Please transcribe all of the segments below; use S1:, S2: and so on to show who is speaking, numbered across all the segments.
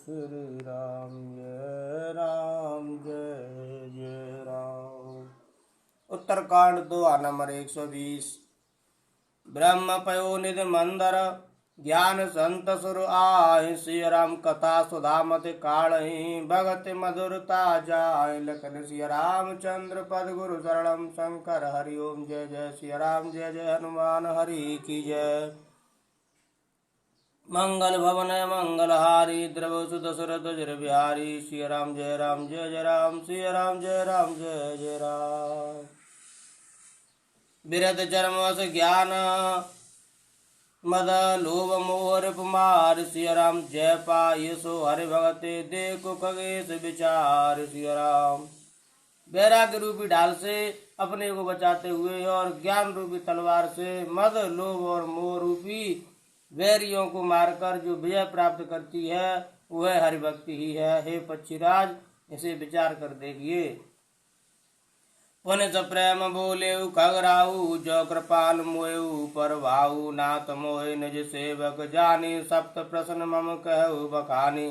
S1: श्री राम जय राम जय जय राम। उत्तरकांड दोहा नंबर 120। ब्रह्म पयो निधि मंदर ज्ञान संत सुर आहि, श्री राम कथा सुधा मत काढ़ी, भगत मधुरता जाय, लखन सिय रामचंद्र पद गुरु शरणम शंकर हरि ओम। जय जय सिया राम जय जय हनुमान हरि की जय। मंगल भवन मंगल हारी, द्रव सुत सुर तुजर बिहारी, सिया राम जय जय राम, सिया राम जय जय राम। बिरद चरमवश ज्ञान मद लोभ मोह रिपुमार, सिया राम जय पाय सो हरि भगते, देखो खगेश विचार। सिया राम वैराग्य रूपी ढाल से अपने को बचाते हुए और ज्ञान रूपी तलवार से मद लोभ और मोह रूपी वैरियों को मारकर जो विजय प्राप्त करती है वह हरिभक्ति ही है। हे पक्षीराज, इसे विचार कर देखिए। पुनित प्रेम बोले खगराऊ, जो कृपाल मोयऊ पर भाऊ, नाथ मोहे निज सेवक जानी, सप्त प्रश्न मम कहु बखानी।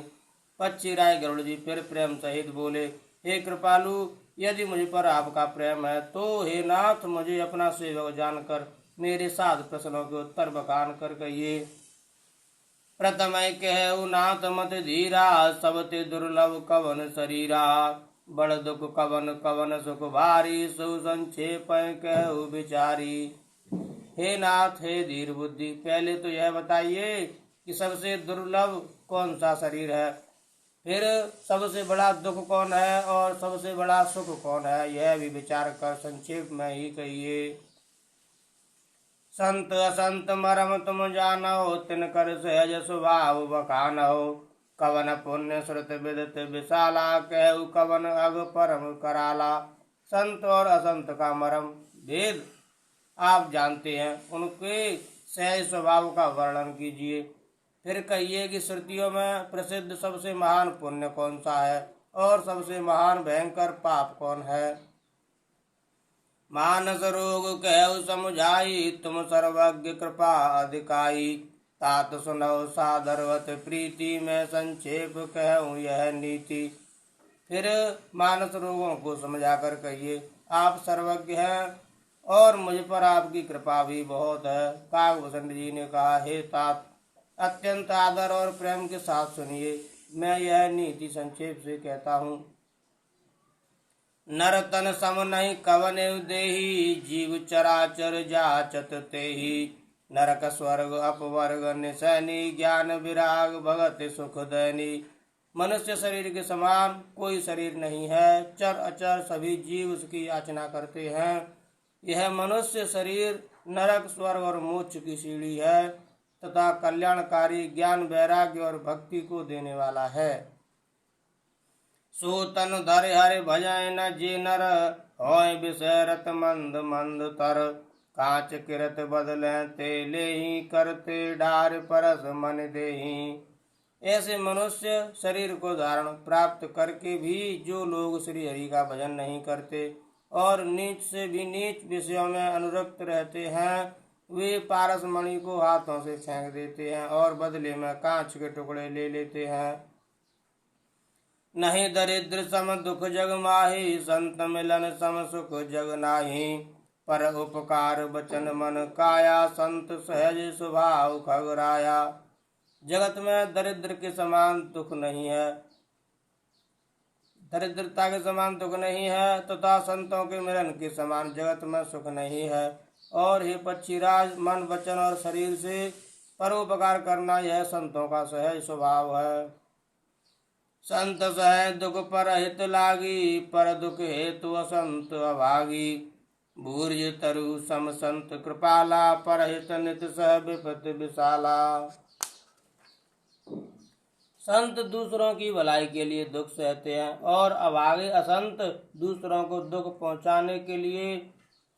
S1: पक्षीराज गरुड़ जी फिर प्रेम सहित बोले, हे कृपालु, यदि मुझ पर आपका प्रेम है तो हे नाथ मुझे अपना सेवक जानकर मेरे 7 प्रश्नों के उत्तर बखान कर कहिए। प्रथम कहु नाथ मत धीरा, सबते दुर्लभ कवन शरीरा, बड़ दुख कवन कवन सुख भारी, सु संक्षेप कहु विचारी। हे नाथ, हे धीर बुद्धि, पहले तो यह बताइए कि सबसे दुर्लभ कौन सा शरीर है, फिर सबसे बड़ा दुख कौन है और सबसे बड़ा सुख कौन है, यह भी विचार कर संक्षेप में ही कहिए। संत असंत मरम तुम जानो, तिनकर सहज स्वभाव बखानो, कवन पुण्य श्रुत विदित विशाला, कहु कवन अग परम कराला। संत और असंत का मरम भेद आप जानते हैं, उनके सहज स्वभाव का वर्णन कीजिए। फिर कहिए कि श्रुतियों में प्रसिद्ध सबसे महान पुण्य कौन सा है और सबसे महान भयंकर पाप कौन है। मानस रोग कहु समुझाई, तुम सर्वज्ञ कृपा अधिकाई, तात सुनौ सादरवत प्रीति, में संक्षेप कहूँ यह नीति। फिर मानस रोगों को समझा कर कहिए, आप सर्वज्ञ हैं और मुझ पर आपकी कृपा भी बहुत है। काकभूषण जी ने कहा, हे तात, अत्यंत आदर और प्रेम के साथ सुनिए, मैं यह नीति संक्षेप से कहता हूँ। नर तन सम नहीं कवन देही, जीव चराचर जाचत तेहि, नरक स्वर्ग अपवर्ग निसैनी, ज्ञान विराग भगत सुख दैनी। मनुष्य शरीर के समान कोई शरीर नहीं है, चर अचर सभी जीव उसकी याचना करते हैं। यह मनुष्य शरीर नरक स्वर्ग और मोक्ष की सीढ़ी है तथा कल्याणकारी ज्ञान वैराग्य और भक्ति को देने वाला है। सो तन धर हरि भजय न जे नर, होय विषय रत मंद मंद तर, कांच किरत बदले ते लेहि, करते डार परस मन देहि। ऐसे मनुष्य शरीर को धारण प्राप्त करके भी जो लोग श्री हरि का भजन नहीं करते और नीच से भी नीच विषयों में अनुरक्त रहते हैं, वे पारस मणि को हाथों से फेंक देते हैं और बदले में कांच के टुकड़े ले लेते हैं। नहीं दरिद्र सम दुख जग माही, संत मिलन सम सुख जग नाही, पर उपकार बचन मन काया, संत सहज स्वभाव खगराया। जगत में दरिद्र के समान दुख नहीं है, दरिद्रता के समान दुख नहीं है तथा संतों के मिलन के समान जगत में सुख नहीं है। और हे पक्षीराज, मन वचन और शरीर से परोपकार करना यह संतों का सहज स्वभाव है। संत सह दुख पर हित लागी, पर दुख हेतु असंत अभागी, भूर्ज तरु सम संत कृपाला, पर हित नित सह विपत विशाला। संत दूसरों की भलाई के लिए दुख सहते हैं और अभागे असंत दूसरों को दुख पहुंचाने के लिए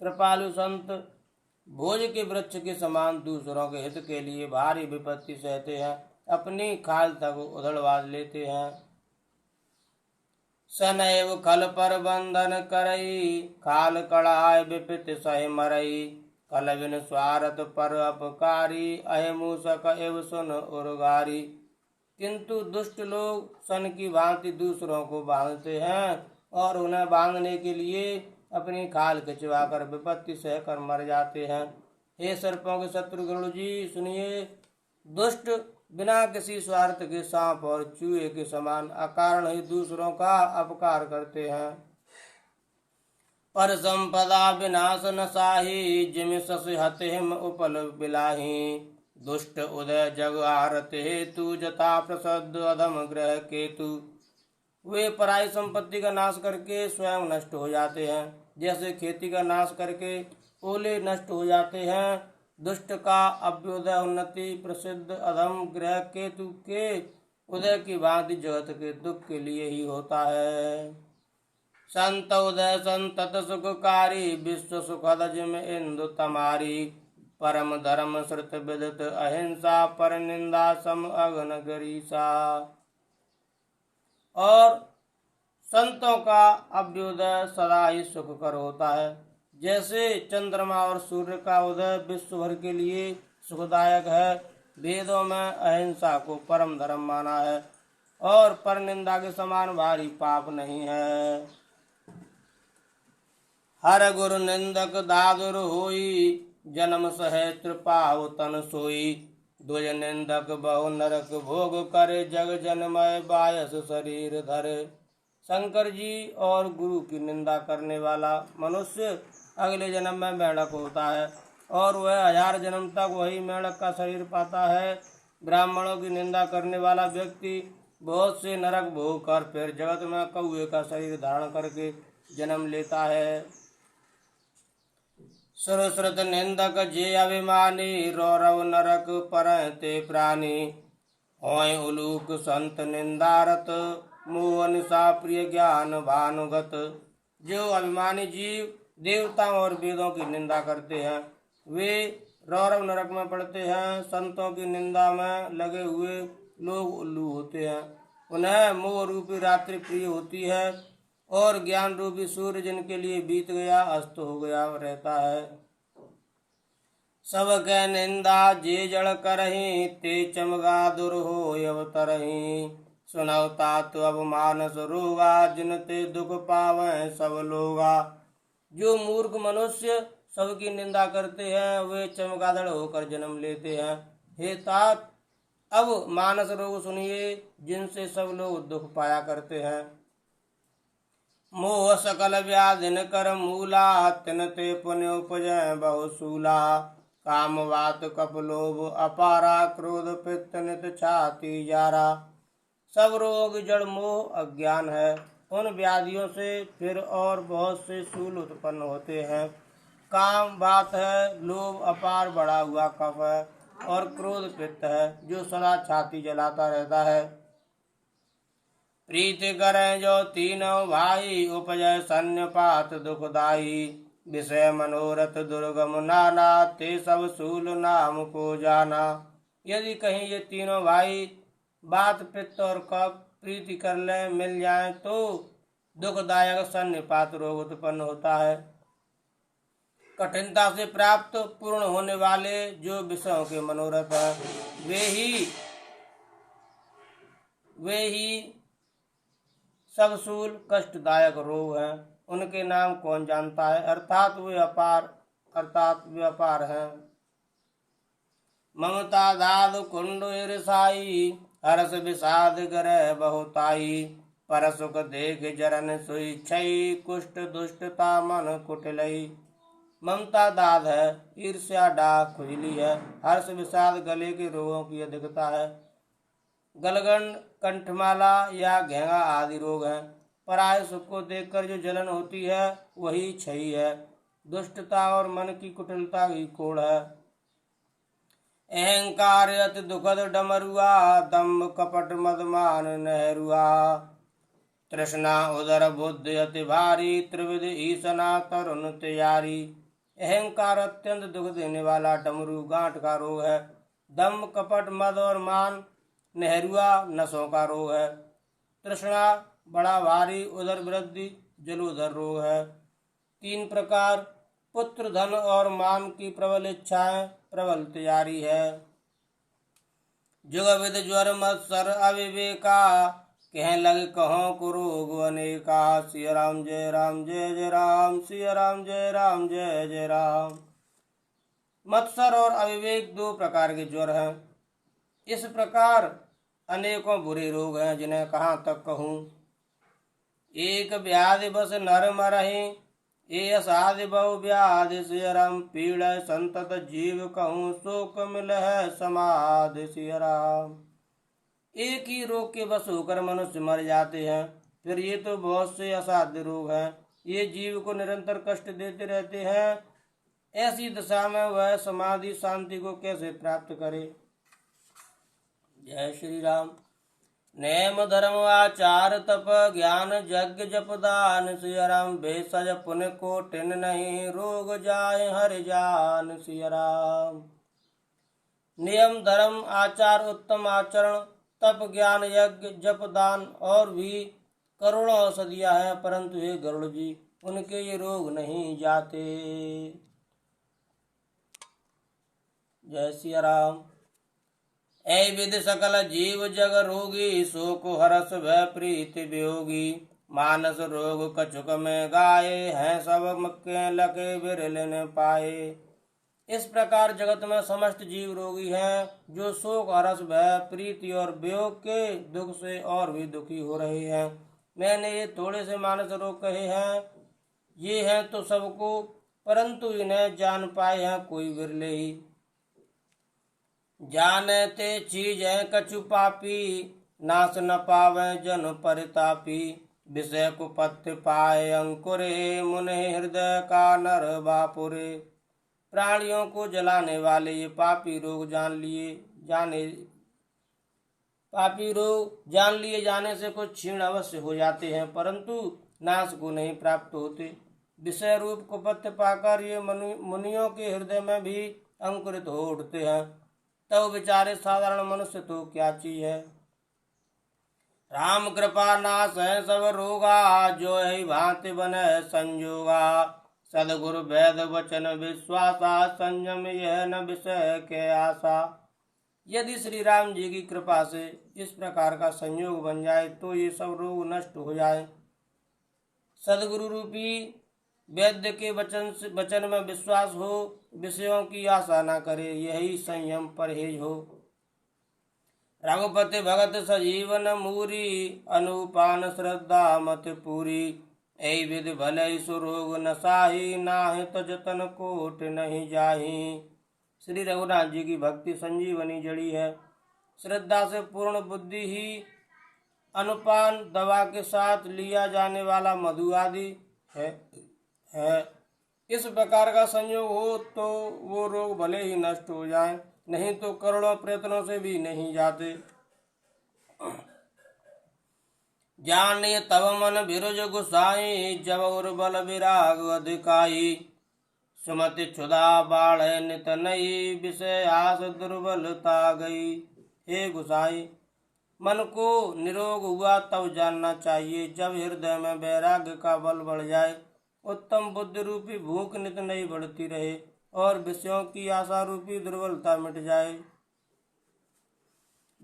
S1: कृपालु संत भोज के वृक्ष के समान दूसरों के हित के लिए भारी विपत्ति सहते हैं, अपनी खाल तक उधड़वा लेते हैं। सनैव खल पर बंधन करई, खाल कड़ाय विपित सह मरई, कल बिन स्वार्थ पर अपकारी, अहि मूसक एव सुन उर्गारी। किंतु दुष्ट लोग सन की भांति दूसरों को बांधते हैं और उन्हें बांधने के लिए अपनी खाल खिंचवाकर विपत्ति सहकर मर जाते हैं। हे सर्पों के शत्रु गरुड़ जी, सुनिए। दुष्ट बिना किसी स्वार्थ के सांप और चूहे के समान अकारण ही दूसरों का अपकार करते हैं। पर संपदा विनाश न साही, जिम सस हतेम उपल बिलाही। दुष्ट उदय जग आरत हेतु, जता प्रसद अधम ग्रह केतु। वे पराई संपत्ति का नाश करके स्वयं नष्ट हो जाते हैं, जैसे खेती का नाश करके ओले नष्ट हो जाते हैं। दुष्ट का अभ्युदय उन्नति प्रसिद्ध अधम ग्रह केतु के उदय की भांति जगत के दुख के लिए ही होता है। संत उदय संतत सुखकारी, विश्व सुखद जिम इंदु तमारी। परम धर्म श्रुत विदित अहिंसा, पर निंदा सम अग्न गरीसा। और संतों का अभ्युदय सदा ही सुखकर होता है, जैसे चंद्रमा और सूर्य का उदय विश्व भर के लिए सुखदायक है। वेदों में अहिंसा को परम धर्म माना है और पर निंदा के समान भारी पाप नहीं है। हर गुरु निंदक दादुर होई, जन्म सहस्त्र पाव तन सोई। द्विज निंदक बहु नरक भोग करे, जग जनमय बायस शरीर धरे। शंकर जी, और गुरु की निंदा करने वाला मनुष्य अगले जन्म में मेंढक होता है और वह 1000 जन्म तक वही मेंढक का शरीर पाता है। ब्राह्मणों की निंदा करने वाला व्यक्ति बहुत से नरक भोग कर फिर जगत में कौए का शरीर धारण करके जन्म लेता है। सुरश्रुत निंदक जे अभिमानी, रौरव नरक परते प्राणी। होय उलूक संत निंदारत, मोह निशा प्रिय ज्ञान भानुगत। जो अभिमानी जीव देवताओं और वेदों की निंदा करते हैं, वे रौरव नरक में पड़ते हैं। संतों की निंदा में लगे हुए लोग उल्लू होते हैं, उन्हें मोह रूपी रात्रि प्रिय होती है और ज्ञान रूपी सूर्य जिनके लिए बीत गया अस्त हो गया रहता है। सबके निंदा जे जड़ करही, ते चमगा दुर हो अवतरही। सुनवता तो अब मानस रोगा, जिनते दुख पावे सब लोगा। जो मूर्ख मनुष्य सबकी निंदा करते हैं, वे चमगादड़ होकर जन्म लेते हैं। हे तात, अब मानस रोग सुनिए, जिनसे सब लोग दुख पाया करते हैं। मोह सकल व्याधिन कर मूला, तिनते पुण्य उपजय बहुसूला। काम वात कप लोभ अपारा, क्रोध पित्त नित छाती जारा। सब रोग जड़ मोह अज्ञान है। उन व्याधियों से फिर और बहुत से शूल उत्पन्न होते हैं। काम बात है, लोभ अपार बढ़ा हुआ कफ है, और क्रोध पित्त है जो सदा छाती जलाता रहता है। प्रीति करें जो तीनों भाई, उपजय सन्निपात दुखदाई। विषय मनोरथ दुर्गम नाना, ते सब शूल नाम को जाना। यदि कहीं ये तीनों भाई बात पित्त और कफ प्रीति कर ले मिल जाए तो दुखदायक सन्निपात रोग उत्पन्न होता है। कठिनता से प्राप्त पूर्ण होने वाले जो विषयों के मनोरथ हैं, वे ही सब शूल कष्टदायक रोग हैं। उनके नाम कौन जानता है, अर्थात वे अपार हैं। ममता दाद कुंड ईर्षाई, हर्ष विषाद ग्रह बहुताई। पर सुख देख जरन सोई छई, कुष्ठ दुष्टता मन कुटिलई। ममता दाद है, ईर्ष्या डाक खुजली है, हर्ष विषाद गले के रोगों की अधिकता है, गलगंड कंठमाला या घेंगा आदि रोग हैं। पराय सुख को देखकर जो जलन होती है वही क्षयी है। दुष्टता और मन की कुटिलता ही कोढ़ है। अहंकार अति दुखद डमरुआ, दम्भ कपट मदमान नहरुआ। तृष्णा उदर बुद्धि अति भारी, त्रिविध ईसना तरुण तैयारी। अहंकार अत्यंत दुख देने वाला डमरू गांठ का रोग है। दम्भ कपट मद और मान नहरुआ नसों का रोग है। तृष्णा बड़ा भारी, उदर वृद्धि जलोदर रोग है। 3 प्रकार पुत्र धन और मान की प्रबल इच्छाएं प्रबल तैयारी है। जुगविद ज्वर मत्सर अविवेका, कह लग कहो को रोग अनेका। सिया राम जय राम जय जय राम, सिया राम जय राम जय जय राम। मत्सर और अविवेक दो प्रकार के ज्वर हैं। इस प्रकार अनेकों बुरे रोग हैं, जिन्हें कहाँ तक कहूँ। एक व्याधि बस नर मरहि, ए असाधि बहु व्याधि। सिया राम पीड़ संतत जीव कहूँ, शोक मिल है समाधि। सिया राम एक ही रोग के बस होकर मनुष्य मर जाते हैं। फिर ये तो बहुत से असाध्य रोग हैं, ये जीव को निरंतर कष्ट देते रहते हैं। ऐसी दशा में वह समाधि शांति को कैसे प्राप्त करे। जय श्री राम। नेम धर्म आचार तप ज्ञान यज्ञ जप दान। सिया राम भेषज पुण्य कोटिन नहीं, रोग जाए हर जान। सिया राम नियम धर्म आचार उत्तम आचरण, तप ज्ञान यज्ञ जप दान और भी करोड़ों औषधियां हैं, परंतु हे गरुड़ जी उनके ये रोग नहीं जाते। जय सिया राम। ऐ विद सकल जीव जग रोगी, शोक हरस भय प्रीति वियोगी। मानस रोग कछुक में गाये, हैं सब मक्के लके बिरल न पाए। इस प्रकार जगत में समस्त जीव रोगी हैं, जो शोक हरस भय प्रीति और वियोग के दुख से और भी दुखी हो रहे हैं। मैंने ये थोड़े से मानस रोग कहे हैं, ये हैं तो सबको, परंतु इन्हें जान पाए हैं कोई बिरले ही। जानते चीज है कछु पापी, नाश न पावे जन परितापी। विषय को पथ्य पाए अंकुरे, मुने हृदय का नर बापुरे। प्राणियों को जलाने वाले ये पापी रोग जान लिए जाने से कुछ क्षीण अवश्य हो जाते हैं, परंतु नाश को नहीं प्राप्त होते। विषय रूप को पथ्य पाकर ये मुनियों के हृदय में भी अंकुरित हो उठते हैं। तो बेचारे साधारण मनुष्य तो क्या चीज है। राम कृपा नाश है सब रोगा, जो है भांति बने संजोगा। सदगुरु वेद वचन विश्वासा, संयम यह न विषय के आशा। यदि श्री राम जी की कृपा से इस प्रकार का संयोग बन जाए तो ये सब रोग नष्ट हो जाए। सदगुरु रूपी वैद्य के वचन में विश्वास हो, विषयों की आशा न करे, यही संयम परहेज हो। रघुपति भगत सजीवन मूरी, अनुपान श्रद्धा मत पूरी। ऐ विधि भले सुरोग नसाही, नाहि तो जतन कोट नहीं जाही। श्री रघुनाथ जी की भक्ति संजीवनी जड़ी है। श्रद्धा से पूर्ण बुद्धि ही अनुपान दवा के साथ लिया जाने वाला मधु आदि है। इस प्रकार का संयोग हो तो वो रोग भले ही नष्ट हो जाए, नहीं तो करोड़ों प्रयत्नों से भी नहीं जाते। जाने तब मन बिरुज गुसाई, जब उर बल विराग अधिकाई। सुमति क्षुधा बाढ़ नित नई, विषय आस दुर्बलता गई। हे गुसाई, मन को निरोग हुआ तब जानना चाहिए, जब हृदय में वैराग्य का बल बढ़ जाए, उत्तम बुद्धि रूपी भूख नित नहीं बढ़ती रहे और विषयों की आशा रूपी दुर्बलता मिट जाए।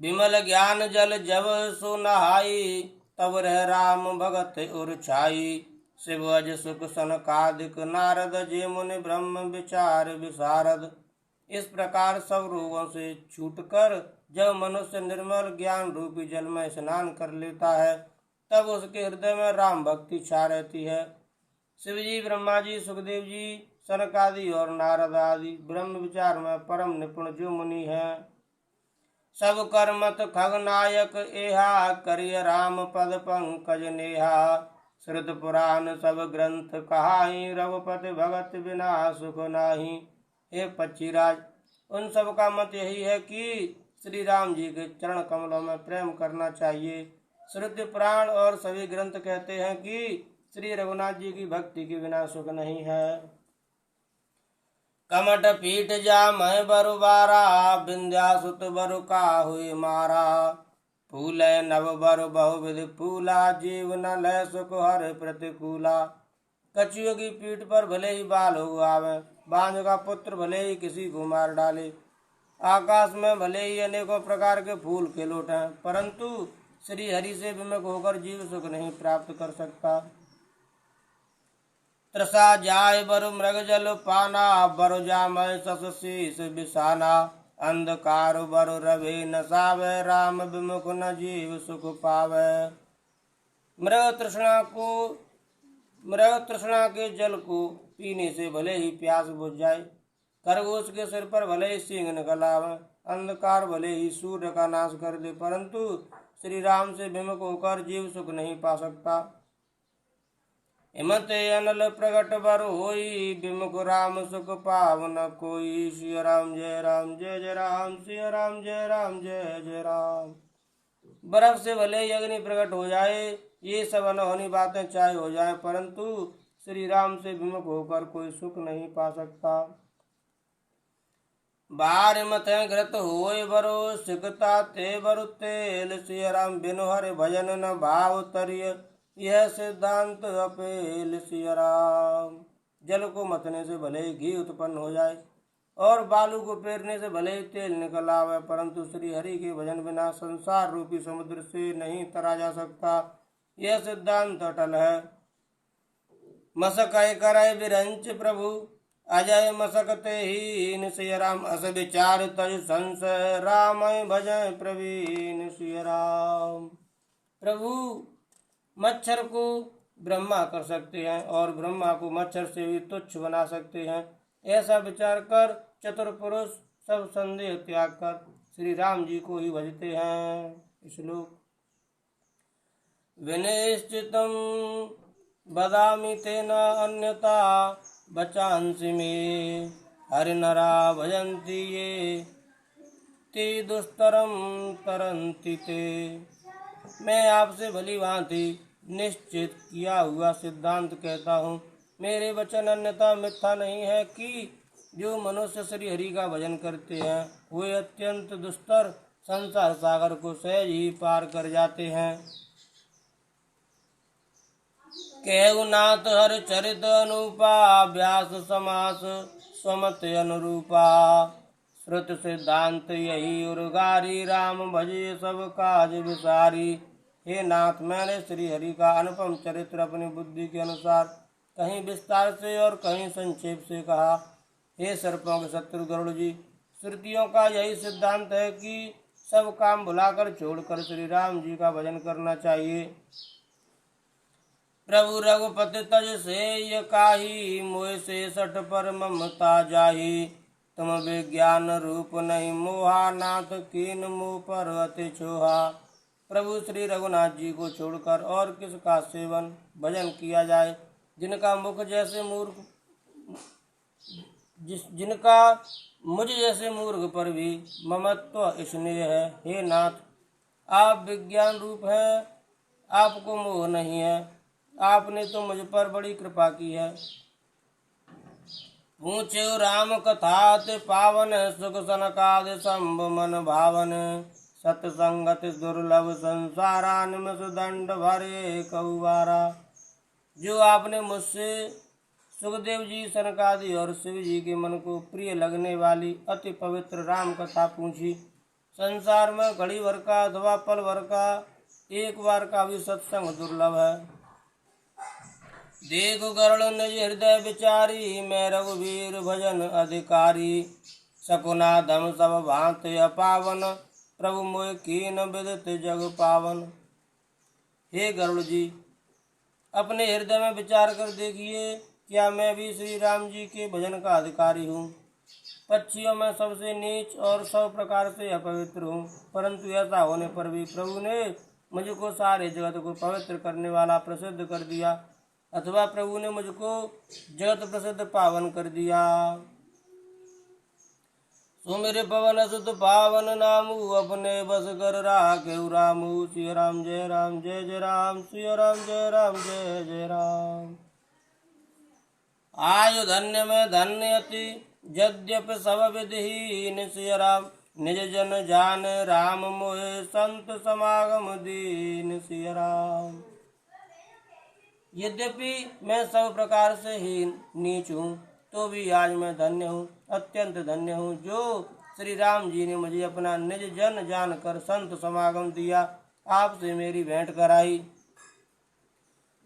S1: विमल ज्ञान जल जब सो नहाई, तब रह राम भगत उर छाई। शिव अज सुख सनकादिक नारद, जे मुनि ब्रह्म विचार विशारद। इस प्रकार सब रोगों से छूटकर जब मनुष्य निर्मल ज्ञान रूपी जल में स्नान कर लेता है, तब उसके हृदय में राम भक्ति छा रहती है। शिव जी, ब्रह्मा जी, सुखदेव जी, सनकादि और नारद आदि ब्रह्म विचार में परम निपुण जो मुनि हैं, सब कर्मत खगनायक एहा, करिय राम पद पंकज नेहा। श्रुत पुराण सब ग्रंथ कहाई, रघुपति भगत बिना सुख नाही। हे पक्षीराज, उन सब का मत यही है कि श्री राम जी के चरण कमलों में प्रेम करना चाहिए। श्रुति पुराण और सभी ग्रंथ कहते हैं कि श्री रघुनाथ जी की भक्ति के बिना सुख नहीं है। कमट पीठ जा मैं बरुबारा, विंध्यासुत बरु का हुई मारा। फूल नव बरु बहुविध फूला, जीव न लय सुख हर प्रतिकूला। कछुओं की पीठ पर भले ही बाल हो आवे, बांझ का पुत्र भले ही किसी को मार डाले, आकाश में भले ही अनेकों प्रकार के फूल खिल उठें, परंतु श्री हरि से विमुख होकर जीव सुख नहीं प्राप्त कर सकता। त्रसा जाय बरु मृग जल पाना, बरु जामय सस शीस बिसाना। अंधकार बरु रवि न सावे, राम विमुख न जीव सुख पावे। मृग तृष्णा के जल को पीने से भले ही प्यास बुझ जाए, खरगोश के सिर पर भले ही सींग निकल आवे, अंधकार भले ही सूर्य का नाश कर दे, परंतु श्री राम से विमुख होकर जीव सुख नहीं पा सकता। हिमत अनल प्रगट बर होई, विमुख राम सुख पावन कोई। श्री राम जय जय राम, श्री राम जय जय राम। बर्फ से भले ही अग्नि प्रकट हो जाए, ये सब अनहोनी बातें चाहे हो जाए, परंतु श्री राम से विमुख होकर कोई सुख नहीं पा सकता। बार मत घृत होय बरो, सिकता ते बरु तेल। श्री राम बिनु हरि भजन न भाव तरिय, यह सिद्धांत अपेल। श्री राम जल को मथने से भले ही घी उत्पन्न हो जाए और बालू को पेरने से भले ही तेल निकल आवे, परंतु श्री हरि के भजन बिना संसार रूपी समुद्र से नहीं तरा जा सकता, यह सिद्धांत अटल है। मसक करय विरंच प्रभु, अजय मसकते ही। श्री राम अस विचार तज संशय, राम भजय प्रवीण। श्री राम प्रभु मच्छर को ब्रह्मा कर सकते हैं और ब्रह्मा को मच्छर से भी तुच्छ बना सकते हैं, ऐसा विचार कर चतुर पुरुष सब संदेह त्याग कर श्री राम जी को ही भजते हैं। श्लोक विनिश्चितम बदामि तेन अन्यथा, बचांसि मे हरिनरा भजन्ति ये, ते दुस्तरम तरन्ति ते। मैं आपसे भली भांति निश्चित किया हुआ सिद्धांत कहता हूँ, मेरे वचन अन्यथा मिथ्या नहीं है कि जो मनुष्य श्री हरि का भजन करते हैं वे अत्यंत दुस्तर संसार सागर को सहज ही पार कर जाते हैं। केहु नाथ हर चरित अनुपा, व्यास समास स्वमत अनुरूपा। श्रुत सिद्धांत यही उर्गारी, राम भजे सब काज विसारी। हे नाथ, मैंने श्री हरि का अनुपम चरित्र अपनी बुद्धि के अनुसार कहीं विस्तार से और कहीं संक्षेप से कहा। हे सर्पों के शत्रु गरुड़ जी, श्रुतियों का यही सिद्धांत है कि सब काम भुलाकर छोड़कर श्री राम जी का भजन करना चाहिए। प्रभु रघुपति तज से ये काही, मोह से सठ पर ममता जाही। तुम विज्ञान रूप नहीं मोहा, नाथ कीन मुँह पर अति छोहा। प्रभु श्री रघुनाथ जी को छोड़कर और किसका सेवन भजन किया जाए, जिनका मुझ जैसे मूर्ख पर भी ममत्व स्नेह है। हे नाथ, आप विज्ञान रूप है, आपको मोह नहीं है, आपने तो मुझ पर बड़ी कृपा की है। पूछो राम कथा ते पावन, सुख सनकादि संभ मन भावन। सत्संगत दुर्लभ संसारा, निमिष दंड भरे कौबारा। जो आपने मुझसे सुखदेव जी, सनकादि और शिव जी के मन को प्रिय लगने वाली अति पवित्र राम कथा पूछी। संसार में घड़ी भर का अथवा पल भर का एक बार का भी सत्संग दुर्लभ है। देखो गरुड़ निज हृदय विचारी, मैं रघुवीर भजन अधिकारी। सकुना धम सब भांति अपावन, प्रभु मोह कीन विदित जग पावन। हे गरुड़ जी, अपने हृदय में विचार कर देखिए, क्या मैं भी श्री राम जी के भजन का अधिकारी हूँ? पक्षियों में सबसे नीच और सब प्रकार से अपवित्र हूँ, परंतु ऐसा होने पर भी प्रभु ने मुझको सारे जगत को पवित्र करने वाला प्रसिद्ध कर दिया, अथवा प्रभु ने मुझको जगत प्रसिद्ध पावन कर दिया। सुमिर पवन सुत पावन नामू, अपने बस कर राखे रामू। श्री राम जय जय राम, श्री राम जय जय राम। आयु धन्य में धन्य अति, यद्यपि सब विधिहीन। श्री राम निज जन जान, राम मोहे संत समागम दीन। श्री राम यद्यपि मैं सब प्रकार से ही नीच हूँ, तो भी आज मैं धन्य हूँ, अत्यंत धन्य हूँ, जो श्री राम जी ने मुझे अपना निज जन जानकर संत समागम दिया, आपसे मेरी भेंट कराई।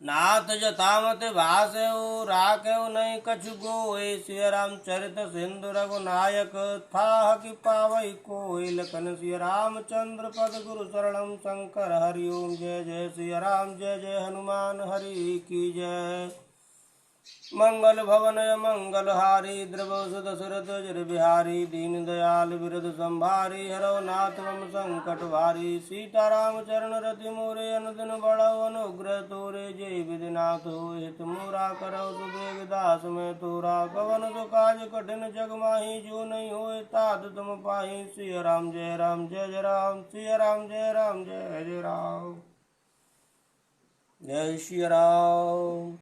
S1: नाथ जथामत भाषेउ राखेउ नहीं कछु गोए, सिय रामचरित सिंधु रघुनायक था कि पावई कोई। लखन सिय रामचंद्र पद गुरु शरणम शंकर हरिओम। जय जय सिय राम, जय जय हनुमान हरि की जय। मंगल भवन मंगल हारी, द्रवसुत दशरथ जर बिहारी। दीन दयाल बिरद संभारी, हरौ नाथ मम संकट भारी। सीताराम चरण रति मोरे, अनुदिन बढ़ौ अनुग्रह तोरे। जय विधिनाथ होय हित मोरा, करौ सुबेग दास मैं तोरा। कवन सो काज कठिन जग माही, जो नहीं होय तात तुम पाही। सिय राम जय राम, जय जय राम, सिय राम जय राम, जय जय राम, जय श्री राम।